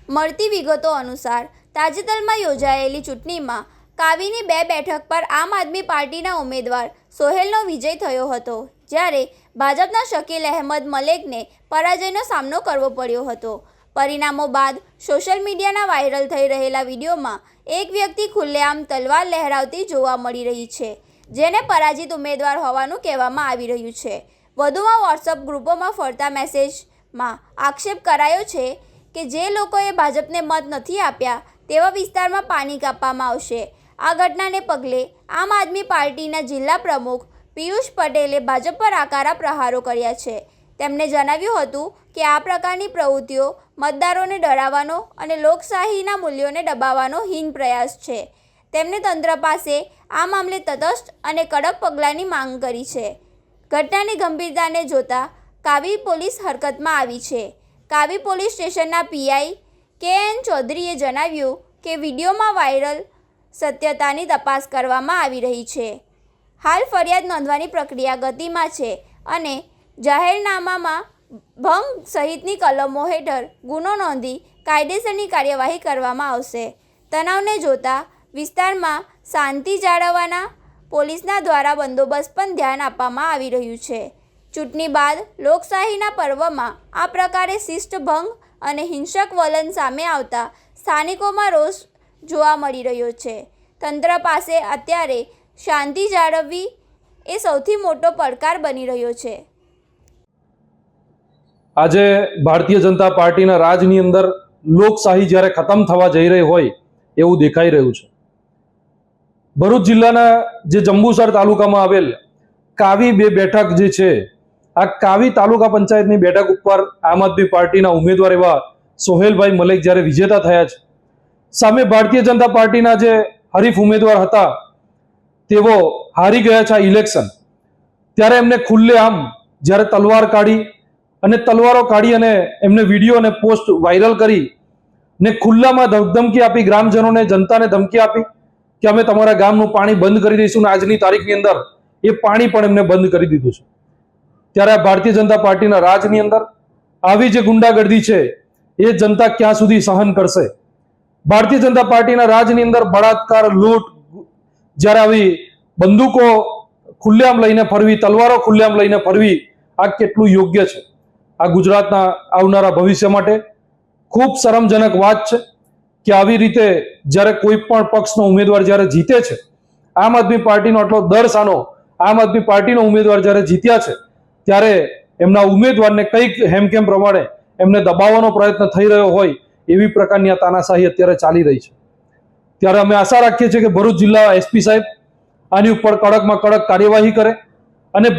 મળતી વિગતો અનુસાર તાજેતરમાં યોજાયેલી ચૂંટણીમાં કાવીની 2 બેઠક પર આમ આદમી પાર્ટીના ઉમેદવાર સોહેલનો વિજય થયો હતો, જ્યારે ભાજપના શકીલ અહેમદ મલેકને પરાજયનો સામનો કરવો પડ્યો હતો। પરિણામો બાદ સોશિયલ મીડિયાના વાયરલ થઈ રહેલા વિડીયોમાં એક વ્યક્તિ ખુલ્લેઆમ તલવાર લહેરાવતી જોવા મળી રહી છે, જેને પરાજિત ઉમેદવાર હોવાનું કહેવામાં આવી રહ્યું છે। વધુમાં વોટ્સઅપ ગ્રુપોમાં ફરતા મેસેજમાં આક્ષેપ કરાયો છે કે જે લોકોએ ભાજપને મત નથી આપ્યા તેવા વિસ્તારમાં પાણી કાપવામાં આવશે। આ ઘટનાને પગલે આમ આદમી પાર્ટીના જિલ્લા પ્રમુખ પિયુષ પટેલે ભાજપ પર આકરા પ્રહારો કર્યા છે। તેમણે જણાવ્યું હતું કે આ પ્રકારની પ્રવૃત્તિઓ મતદારોને ડરાવવાનો અને લોકશાહીના મૂલ્યોને દબાવવાનો હીન પ્રયાસ છે। તેમણે તંત્ર પાસે આ મામલે તટસ્થ અને કડક પગલાંની માંગ કરી છે। ઘટનાની ગંભીરતાને જોતા કાવી પોલીસ હરકતમાં આવી છે। કાવી પોલીસ સ્ટેશનના પીઆઈ કે.એન. ચૌધરીએ જણાવ્યું કે વિડીયોમાં વાયરલ સત્યતાની તપાસ કરવામાં આવી રહી છે। હાલ ફરિયાદ નોંધવાની પ્રક્રિયા ગતિમાં છે અને જાહેરનામામાં ભંગ સહિતની કલમો હેઠળ ગુનો નોંધી કાયદેસરની કાર્યવાહી કરવામાં આવશે। તણાવને જોતા વિસ્તારમાં શાંતિ જાળવવાના પોલીસના દ્વારા બંદોબસ્ત પણ ધ્યાન આપવામાં આવી રહ્યું છે। ચૂંટણી બાદ લોકશાહીના પર્વમાં આ પ્રકારે શિસ્તભંગ અને હિંસક વલણ સામે આવતા સ્થાનિકોમાં રોષ જોવા મળી રહ્યો છે। તંત્ર પાસે અત્યારે શાંતિ જાળવવી એ સૌથી મોટો પડકાર બની રહ્યો છે। આજે ભારતીય જનતા પાર્ટીના રાજની અંદર લોકશાહી જ્યારે ખતમ થવા જઈ રહી હોય એવું દેખાઈ રહ્યું છે। ભરૂચ જિલ્લાના જે જંબુસર તાલુકામાં આવેલ કાવી 2 બેઠક જે છે, આ કાવી તાલુકા પંચાયતની બેઠક ઉપર આમ આદમી પાર્ટીના ઉમેદવાર એવા સોહેલભાઈ મલેક જ્યારે વિજેતા થયા છે, સામે ભારતીય જનતા પાર્ટીના જે હરીફ ઉમેદવાર હતા તેઓ હારી ગયા છે આ ઇલેક્શન। ત્યારે એમને ખુલ્લેઆમ જ્યારે તલવાર કાઢી અને તલવારો કાઢી અને એમને વિડીયો અને પોસ્ટ વાયરલ કરી ને ખુલ્લામાં ધમકી આપી, ગ્રામજનોને, જનતાને ધમકી આપી કે અમે તમારા ગામનું પાણી બંધ કરી દઈશું ને આજની તારીખની અંદર એ પાણી પણ એમને બંધ કરી દીધું છે। ત્યારે ભારતીય જનતા પાર્ટીના રાજની અંદર આવી જે ગુંડાગર્દી છે એ જનતા ક્યાં સુધી સહન કરશે? ભારતીય જનતા પાર્ટીના રાજની અંદર બળાત્કાર, લૂંટ, જ્યારે આવી બંદૂકો ખુલ્લેઆમ લઈને ફરવી, તલવારો ખુલ્લેઆમ લઈને ફરવી, આ કેટલું યોગ્ય છે? આ ગુજરાતના આવનારા ભવિષ્ય માટે ખૂબ શરમજનક વાત છે કે આવી રીતે જ્યારે કોઈ પણ પક્ષનો ઉમેદવાર જ્યારે જીતે છે, આમ આદમી પાર્ટીનો આટલો દર સાનો આમ આદમી પાર્ટીનો ઉમેદવાર જ્યારે જીત્યા છે, ત્યારે એમના ઉમેદવારને કંઈક હેમખેમ પ્રમાણે એમને દબાવવાનો પ્રયત્ન થઈ રહ્યો હોય એવી પ્રકારની આ તાનાશાહી અત્યારે ચાલી રહી છે। ત્યારે અમે આશા રાખીએ છીએ કે ભરૂચ જિલ્લા એસપી સાહેબ આની ઉપર કડકમાં કડક કાર્યવાહી કરે અને